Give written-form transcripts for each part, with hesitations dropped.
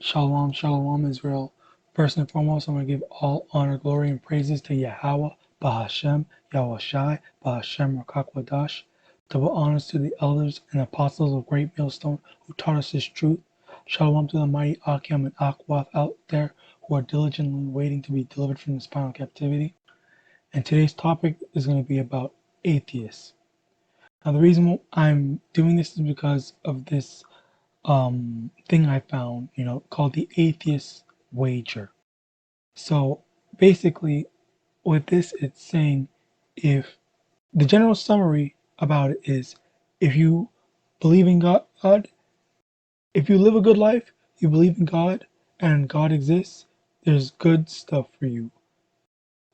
Shalom, shalom, Israel. First and foremost, I'm going to give all honor, glory, and praises to Yahawah, Bahashem, YAHAWASHI, Bahashem, Rakakwadash. Double honors to the elders and apostles of Great Millstone who taught us this truth. Shalom to the mighty Akim and Akwath out there who are diligently waiting to be delivered from this final captivity. And today's topic is going to be about atheists. Now, the reason I'm doing this is because of this thing I found, called the atheist wager. So basically, with this, it's saying if the general summary about it is if you believe in God, if you live a good life, you believe in God, and God exists, there's good stuff for you.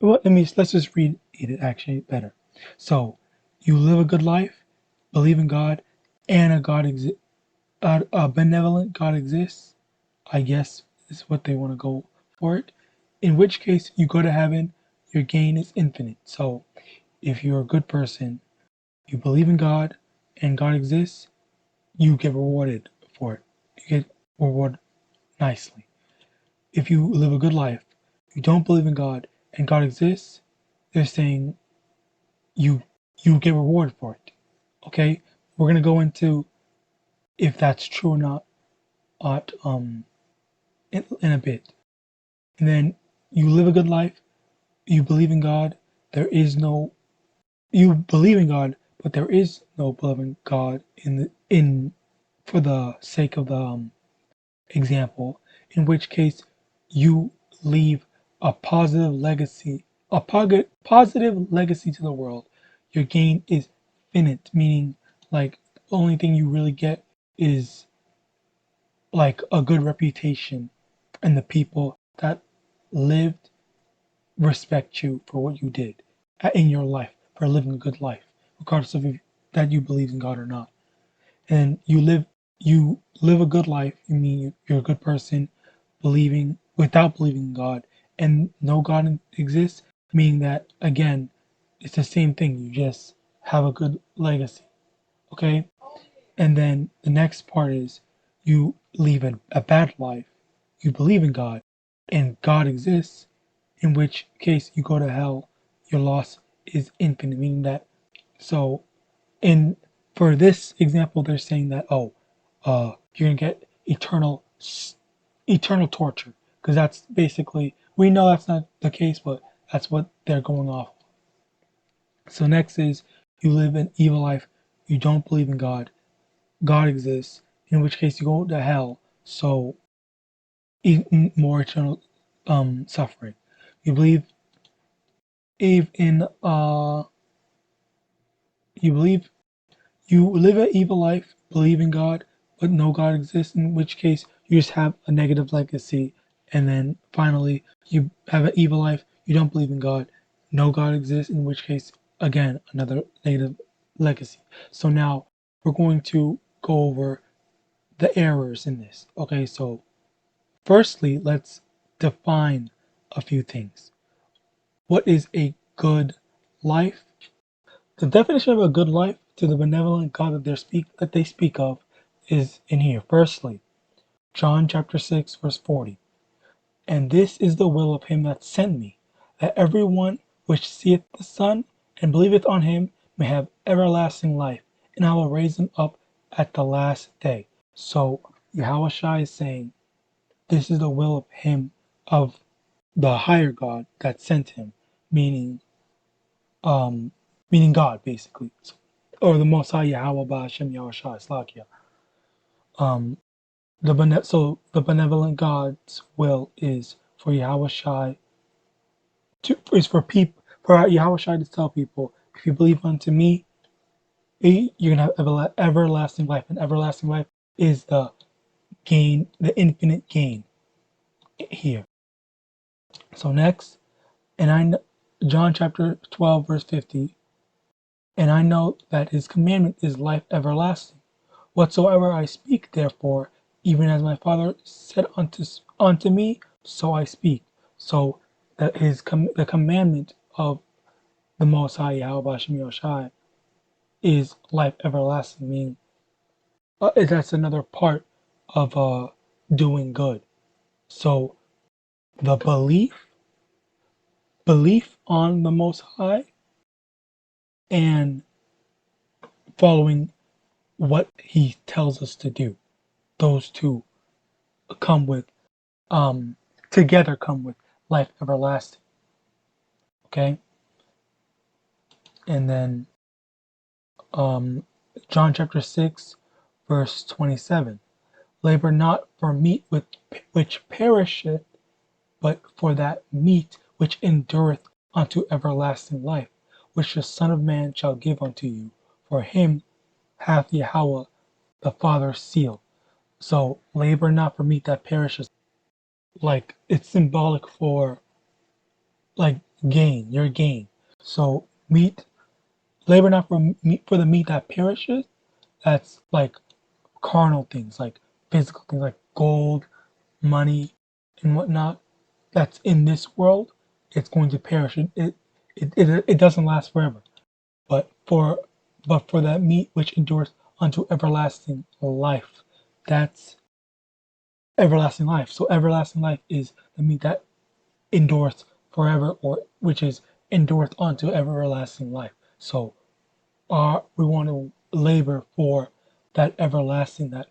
Well, let's just read it actually better. So, you live a good life, believe in God, and a benevolent God exists, I guess is what they want to go for it. In which case, you go to heaven, your gain is infinite. So, if you're a good person, you believe in God, and God exists, you get rewarded for it. You get rewarded nicely. If you live a good life, you don't believe in God, and God exists, they're saying you you get rewarded for it. Okay, we're gonna go into if that's true or not at, in a bit. And then you live a good life, you believe in God, there is no you believe in God, but there is no believing God in for the sake of the example, in which case you leave a positive legacy, positive legacy to the world. Your gain is finite, meaning like the only thing you really get is like a good reputation, and the people that lived respect you for what you did in your life, for living a good life, regardless of if that you believe in God or not. And you live a good life. You mean you're a good person, believing without believing in God, and no God exists, meaning that again, it's the same thing. You just have a good legacy. Okay, and then the next part is you leave a bad life. You believe in God, and God exists, in which case you go to hell. Your loss is infinite, meaning that so in for this example, they're saying that you're gonna get eternal torture because that's basically we know that's not the case, but that's what they're going off. So next is you live an evil life, you don't believe in God, God exists, in which case you go to hell. So more eternal suffering. You believe in you believe you live an evil life, believe in God, but no God exists, in which case you just have a negative legacy. And then finally, you have an evil life, you don't believe in God, no God exists, in which case, again, another negative legacy. So now we're going to go over the errors in this. Okay, so firstly, let's define a few things. What is a good life? The definition of a good life to the benevolent God that they speak of is in here. Firstly, John chapter 6, verse 40. And this is the will of him that sent me, that every one which seeth the Son and believeth on him may have everlasting life, and I will raise him up at the last day. So Yahawashi is saying this is the will of him, of the higher God that sent him, meaning um, meaning God, basically, or the Most High Yahawah Ba'ashem Yahawashi Slakia. Um, so the benevolent God's will is for Yahawashi for Yahawashi to tell people, if you believe unto me, you're gonna have everlasting life, and everlasting life is the gain, the infinite gain here. So next, and John chapter 12 verse 50. And I know that his commandment is life everlasting. Whatsoever I speak, therefore, even as my Father said unto me, so I speak. So that the commandment of the Most High Yahweh is life everlasting. Meaning that's another part of doing good. So the belief on the Most High and following what He tells us to do, those two come with together come with life everlasting. Okay, and then um, John chapter 6, verse 27. Labor not for meat which perisheth, but for that meat which endureth unto everlasting life, which the Son of Man shall give unto you. For him hath Yahweh the Father sealed. So labor not for meat that perishes. Like it's symbolic for like gain, your gain. So meat, labor not for meat for the meat that perishes. That's like carnal things, like physical things, like gold, money, and whatnot. That's in this world. It's going to perish. It doesn't last forever. But for that meat which endures unto everlasting life, that's everlasting life. So everlasting life is the meat that endures forever, or which is endureth unto everlasting life. So we want to labor for that everlasting, that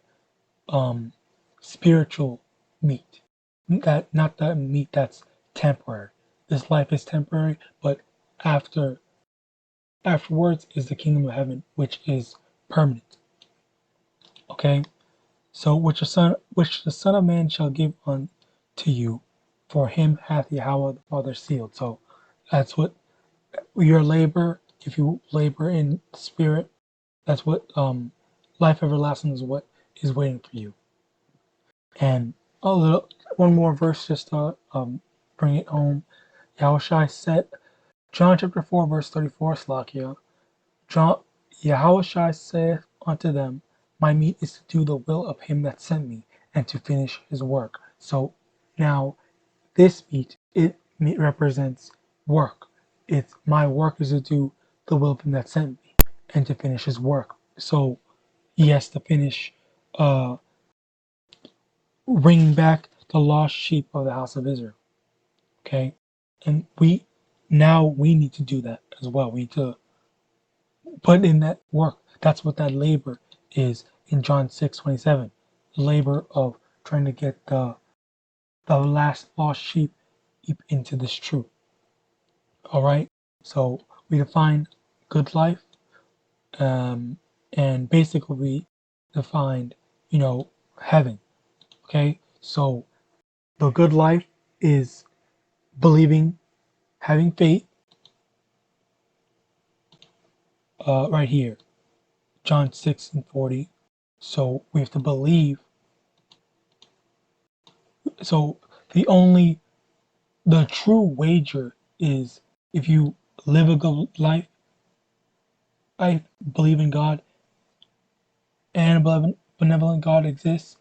um spiritual meat. That not that meat that's temporary. This life is temporary, but afterwards is the kingdom of heaven, which is permanent. Okay? So which the Son of Man shall give unto you, for him hath Yahweh the Father sealed. So that's what your labor, if you labor in spirit, that's what life everlasting is, what is waiting for you. And one more verse just to bring it home. Yahushua said, John chapter 4, verse 34, Slakia. Yahushua saith unto them, my meat is to do the will of him that sent me, and to finish his work. So now this meat represents work. It's my work is to do the will of him that sent me, and to finish his work. So he has to finish bringing back the lost sheep of the house of Israel. Okay, and we need to do that as well. We need to put in that work. That's what that labor is in John 6:27. Labor of trying to get the last lost sheep into this truth. All right. So we define good life, um, and basically we defined, heaven. Okay. So the good life is believing, having faith, right here, John 6:40. So we have to believe. So the true wager is if you live a good life, I believe in God, and a benevolent God exists,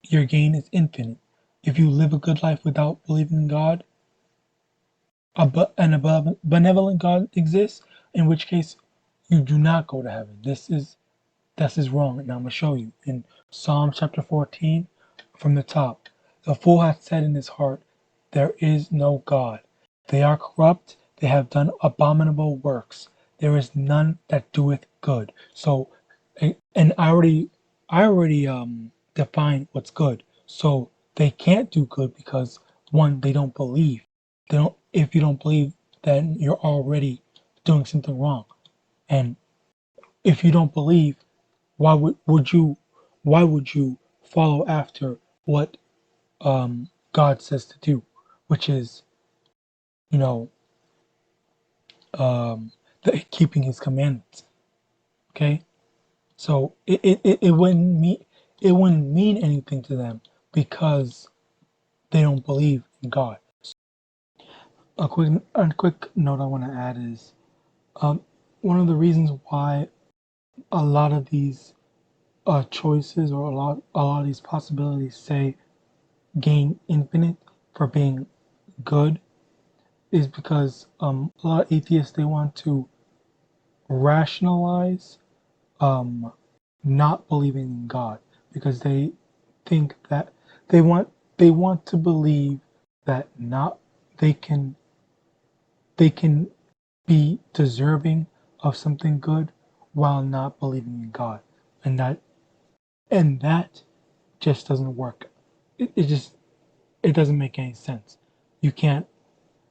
your gain is infinite. If you live a good life without believing in God, and a benevolent God exists, in which case you do not go to heaven. This is wrong, and I'm going to show you. In Psalm chapter 14, from the top, the fool hath said in his heart, there is no God. They are corrupt, they have done abominable works. There is none that doeth good. So, and I already defined what's good. So they can't do good because one, they don't believe. They don't. If you don't believe, then you're already doing something wrong. And if you don't believe, why would you follow after what God says to do, which is, you know um, keeping His commandments. Okay, so it wouldn't mean anything to them because they don't believe in God. A quick note I want to add is um, one of the reasons why a lot of these choices, or a lot of these possibilities say gain infinite for being good, is because a lot of atheists, they want to rationalize not believing in God, because they think that they want they want to believe that not they can they can be deserving of something good while not believing in God. And that just doesn't work. It just it doesn't make any sense. You can't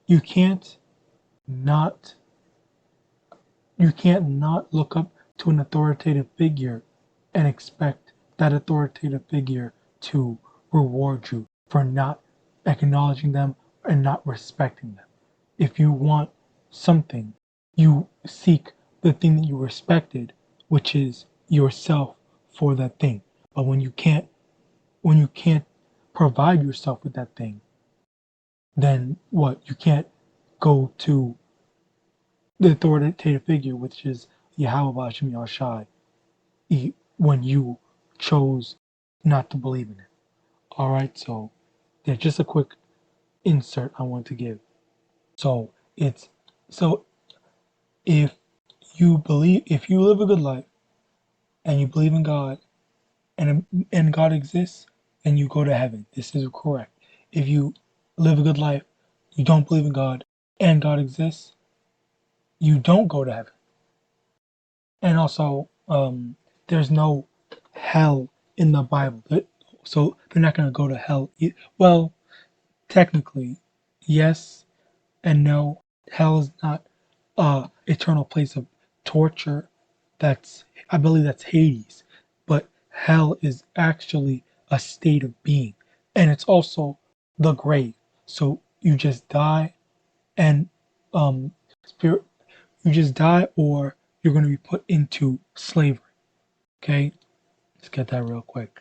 you can't not you can't not look up to an authoritative figure and expect that authoritative figure to reward you for not acknowledging them and not respecting them. If you want something, you seek the thing that you respected, which is yourself for that thing. But when you can't provide yourself with that thing, then what? You can't go to the authoritative figure, which is YAHAWASHI, when you chose not to believe in it. Alright, so there's just a quick insert I want to give. So it's so if if you live a good life and you believe in God and God exists, then you go to heaven. This is correct. If you live a good life, you don't believe in God and God exists, you don't go to heaven. And also, there's no hell in the Bible. So they're not going to go to hell. Well, technically, yes and no. Hell is not a eternal place of torture. I believe that's Hades. But hell is actually a state of being. And it's also the grave. So you just die and spirit you just die or you're going to be put into slavery. Okay? Let's get that real quick.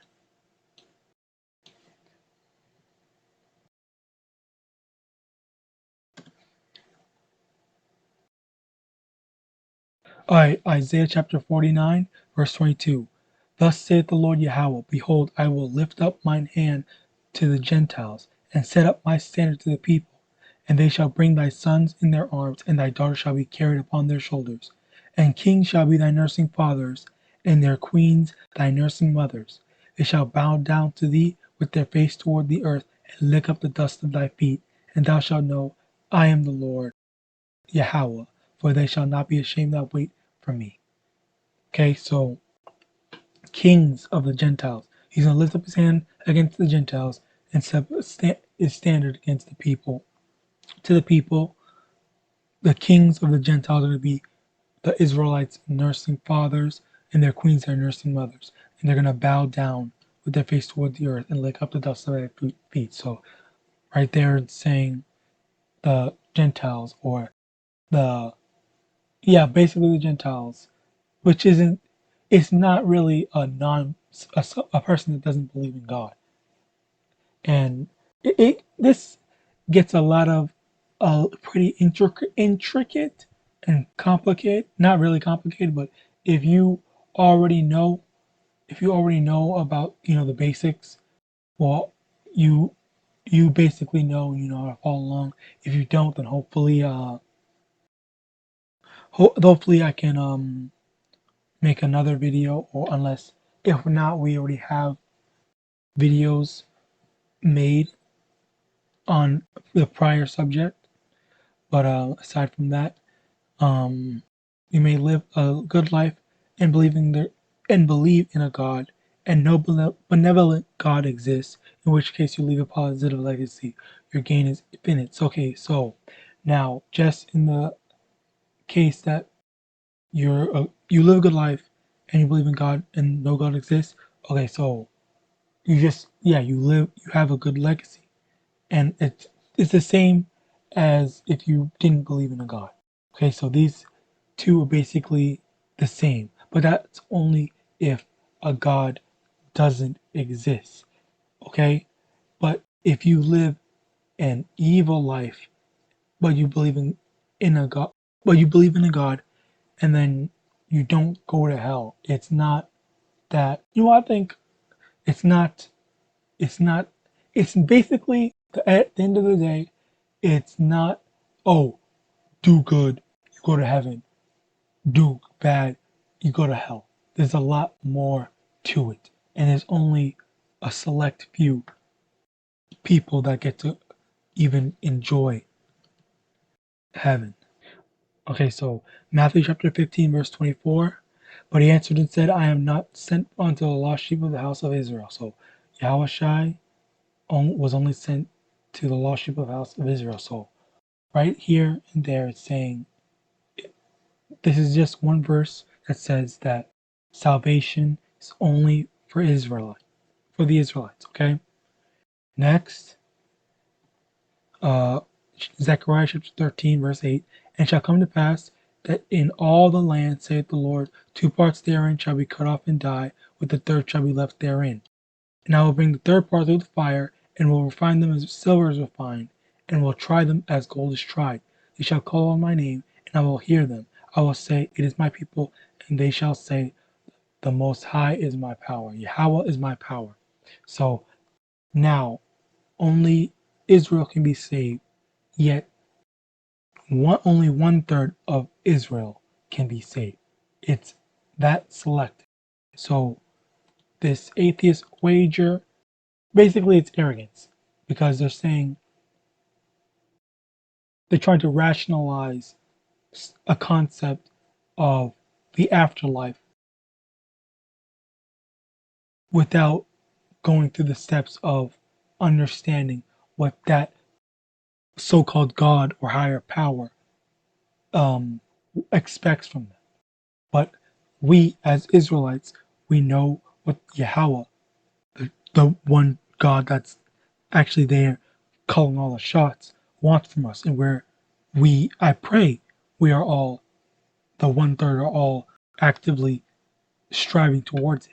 All right, Isaiah chapter 49, verse 22. Thus saith the Lord Yahweh, Behold, I will lift up mine hand to the Gentiles, and set up my standard to the people. And they shall bring thy sons in their arms, and thy daughters shall be carried upon their shoulders. And kings shall be thy nursing fathers, and their queens thy nursing mothers. They shall bow down to thee with their face toward the earth, and lick up the dust of thy feet. And thou shalt know, I am the Lord Yahweh, for they shall not be ashamed that wait for me. Okay, so kings of the Gentiles. He's going to lift up his hand against the Gentiles and set his standard against the people. To the people, the kings of the Gentiles are going to be the Israelites' nursing fathers and their queens their nursing mothers. And they're going to bow down with their face toward the earth and lick up the dust of their feet. So right there it's saying the Gentiles or the, yeah, basically the Gentiles, which isn't, it's not really a person that doesn't believe in God. And this gets a lot of pretty intricate and complicated. Not really complicated, but if you already know, if you already know about the basics, well, you you basically know how to follow along. If you don't, then hopefully I can make another video, or unless if not, we already have videos made on the prior subject. But aside from that, um, you may live a good life and believe in a God, and no benevolent God exists, in which case you leave a positive legacy. Your gain is infinite. So, okay, so now just in the case that you live a good life and you believe in God and no God exists, okay, so you have a good legacy. And it's the same as if you didn't believe in a God. Okay, so these two are basically the same, but that's only if a God doesn't exist. Okay, but if you live an evil life, but you believe in a God, and then you don't go to hell, it's not that. I think it's not. It's not. It's basically at the end of the day, it's not, oh, do good, you go to heaven. Do bad, you go to hell. There's a lot more to it. And there's only a select few people that get to even enjoy heaven. Okay, so Matthew chapter 15, verse 24. But he answered and said, I am not sent unto the lost sheep of the house of Israel. So YAHAWASHI was only sent to the lost sheep of the house of Israel. So right here and there it's saying this is just one verse that says that salvation is only for the Israelites. Okay. Next, uh, Zechariah chapter 13, verse 8. And it shall come to pass that in all the land, saith the Lord, two parts therein shall be cut off and die, with the third shall be left therein. And I will bring the third part through the fire, and will refine them as silver is refined, and will try them as gold is tried. They shall call on my name, and I will hear them. I will say, it is my people, and they shall say, the Most High is my power. Yahweh is my power. So now, only Israel can be saved, yet only one third of Israel can be saved. It's that selective. So this atheist wager, basically it's arrogance, because they're saying they're trying to rationalize a concept of the afterlife without going through the steps of understanding what that so-called God or higher power um, expects from them. But we as Israelites, we know what Yahweh, the one God that's actually there calling all the shots, wants from us, and where I pray, we are all, the one third are all actively striving towards it.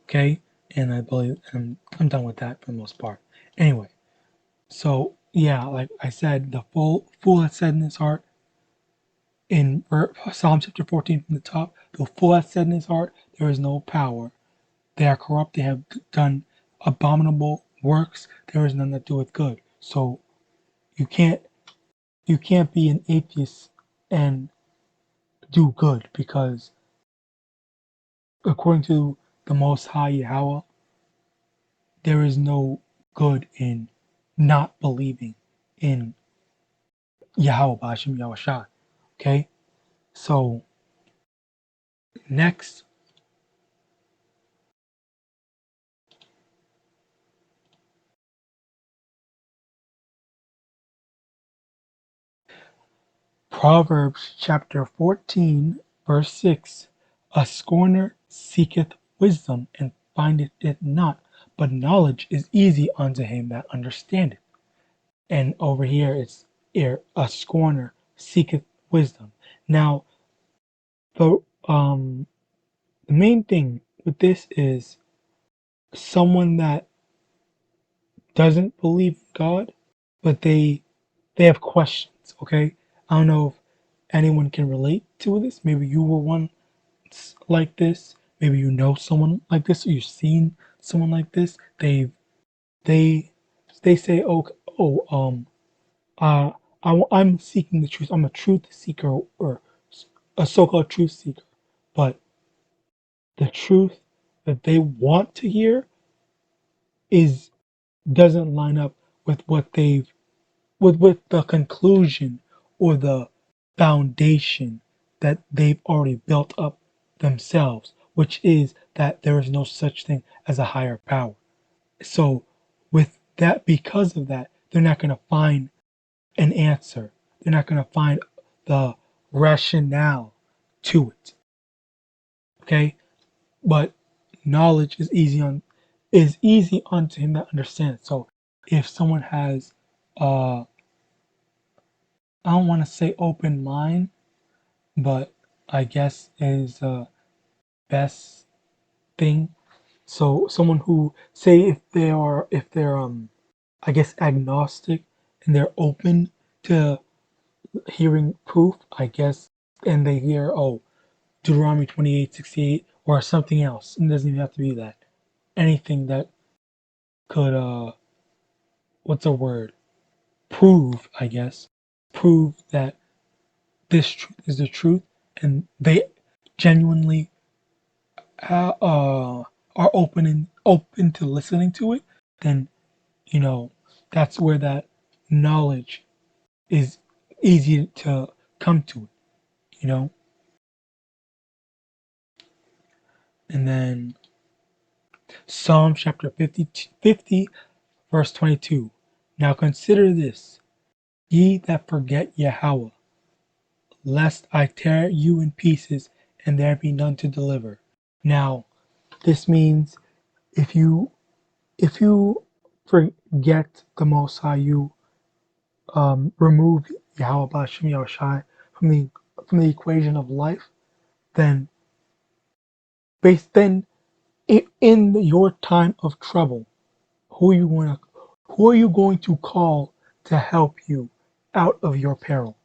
Okay? And I believe I'm done with that for the most part. Anyway, so yeah, like I said, the fool has said in his heart, in Psalm chapter 14 from the top, the fool has said in his heart, there is no power. They are corrupt, they have done abominable works, there is none that doeth good. So you can't be an atheist and do good, because according to the Most High Yahweh, there is no good in not believing in Yahweh Bashim Yahushua. Okay? So next, Proverbs chapter 14, verse 6. A scorner seeketh wisdom and findeth it not, but knowledge is easy unto him that understandeth. And over here it's here, a scorner seeketh wisdom. Now, the the main thing with this is someone that doesn't believe God, but they have questions. Okay, I don't know if anyone can relate to this. Maybe you were one like this. Maybe you know someone like this, or you've seen someone like this. They they say, uh, I'm seeking the truth. I'm a truth seeker, or a so-called truth seeker, but the truth that they want to hear is doesn't line up with what they've with the conclusion or the foundation that they've already built up themselves, which is that there is no such thing as a higher power. So with that, because of that, they're not going to find an answer. They're not going to find the rationale to it. Okay? But knowledge is easy unto him that understands. So if someone has I don't want to say open mind, but I guess is the best thing. So someone who say if they're I guess agnostic and they're open to hearing proof, I guess, and they hear, oh, Deuteronomy 28:68 or something else. It doesn't even have to be that. Anything that could what's a word? Prove, I guess. Prove that this truth is the truth, and they genuinely are open open to listening to it, then that's where that knowledge is easy to come to it. And then Psalm chapter 50 verse 22. Now consider this, ye that forget Yahweh, lest I tear you in pieces and there be none to deliver. Now, this means if you forget the Most High, you remove Yahweh Bashem Yahushai from the equation of life, then in your time of trouble, who are you going to call to help you out of your peril?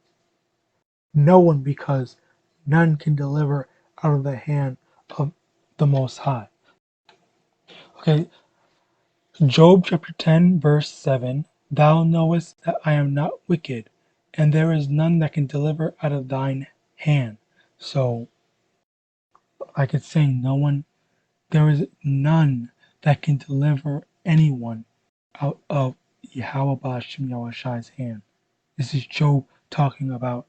No one, because none can deliver out of the hand of the Most High. Okay, Job chapter 10 verse 7. Thou knowest that I am not wicked, and there is none that can deliver out of thine hand. So, like it's saying, there is none that can deliver anyone out of Yahweh Bashem Yahushai's hand. This is Job talking about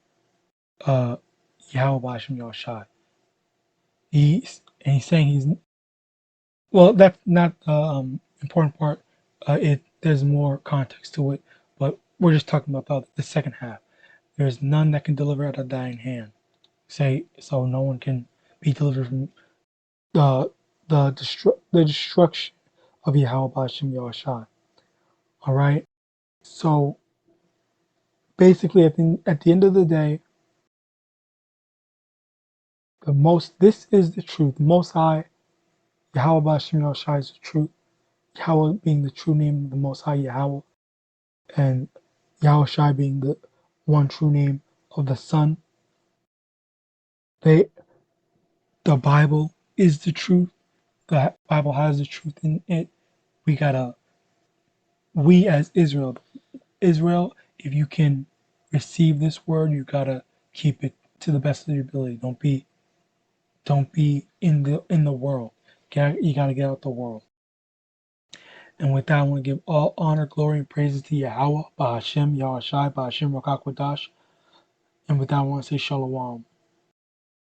Yahweh Bashem Yahushai. He's saying that's not the important part. There's more context to it, but we're just talking about the second half. There is none that can deliver out of thine hand. So no one can be delivered from the destruction of Yahweh Bashem Yahushai. All right. So basically, at the end of the day, this is the truth. The Most High, Yahweh Bashem Yahushai is the truth. Yahweh being the true name of the Most High Yahweh, and Yahushai being the one true name of the Son. The Bible is the truth. The Bible has the truth in it. We as Israel, if you can receive this word, you gotta keep it to the best of your ability. Don't be in the world. You gotta get out the world. And with that, I want to give all honor, glory, and praises to Yahweh, Bahashem, Yahushai, Bahashem, Rakakwadash. And with that, I want to say Shalom.